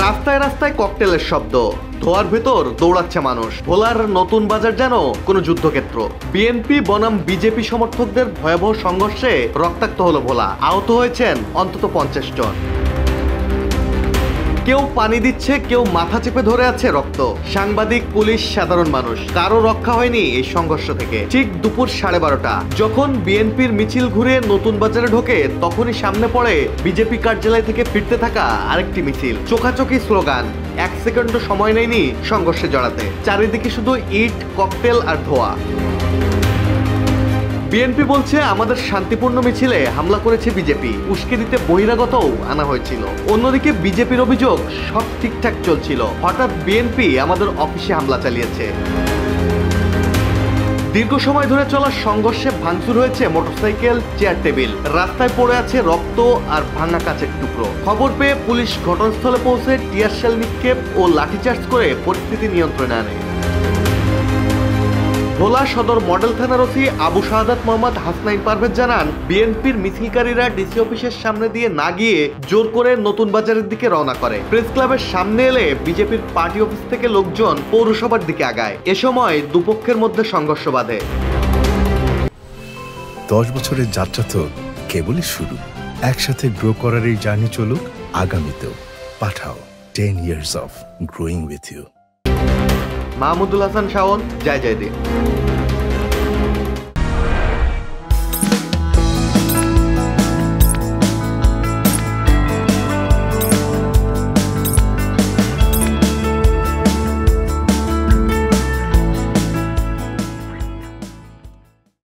রাস্তায় রাস্তায় ককটেলের শব্দ, ধোয়ার ভেতর দৌড়াচ্ছে মানুষ। ভোলার নতুন বাজার যেন কোনো যুদ্ধক্ষেত্র। বিএনপি বনাম বিজেপি সমর্থকদের ভয়াবহ সংঘর্ষে রক্তাক্ত হলো ভোলা। আহত হয়েছেন অন্তত 50 জন। কেউ পানি দিচ্ছে, কেউ মাথা চেপে ধরে আছে রক্ত। সাংবাদিক, পুলিশ, সাধারণ মানুষ, কারো রক্ষা হয়নি এই সংঘর্ষ থেকে। ঠিক দুপুর 12:30 যখন বিএনপির মিছিল ঘুরে নতুন বাজারে ঢোকে, তখনই সামনে পড়ে বিজেপি কার্যালয় থেকে ফিরতে থাকা আরেকটি মিছিল। চোখাচোখি স্লোগান, 1 সেকেন্ডও সময় নেয়নি সংঘর্ষে জড়াতে। চারিদিকে শুধু ইট, ককটেল আর ধোঁয়া। বিএনপি বলছে আমাদের শান্তিপূর্ণ মিছিলে হামলা করেছে বিজেপি, উস্কে দিতে বহিরাগতও আনা হয়েছিল। অন্যদিকে বিজেপির অভিযোগ সব ঠিকঠাক চলছিল, হঠাৎ বিএনপি আমাদের অফিসে হামলা চালিয়েছে। দীর্ঘ সময় ধরে চলা সংঘর্ষে ভাঙচুর হয়েছে মোটরসাইকেল, চেয়ার টেবিল। রাস্তায় পড়ে আছে রক্ত আর ভাঙা কাচের টুকরো। খবর পেয়ে পুলিশ ঘটনাস্থলে পৌঁছে টিয়ার শেল নিক্ষেপ ও লাঠিচার্জ করে পরিস্থিতি নিয়ন্ত্রণে আনে। ভোলা সদর মডেল থানার ওসি আবু শাহাদাত মোহাম্মদ হাসনাইন পারভেজ জানান, বিএনপির মিছিলকারীরা ডিসি অফিসের সামনে দিয়ে না গিয়ে জোর করে নতুন বাজারের দিকে রওনা করে। প্রেস ক্লাবের সামনে এলে বিজেপির পার্টি অফিস থেকে লোকজন পৌরসভার দিকে আগায়। এ সময় দুপক্ষের মধ্যে সংঘর্ষ বাধে। 10 বছরের যাত্রা তো কেবলই শুরু। একসাথে গ্রো করার এই জার্নি চলুক আগামীতেও। পাঠাও 10 years of growing with you। Mahmudul Hasan Shaon, Joy Joy they.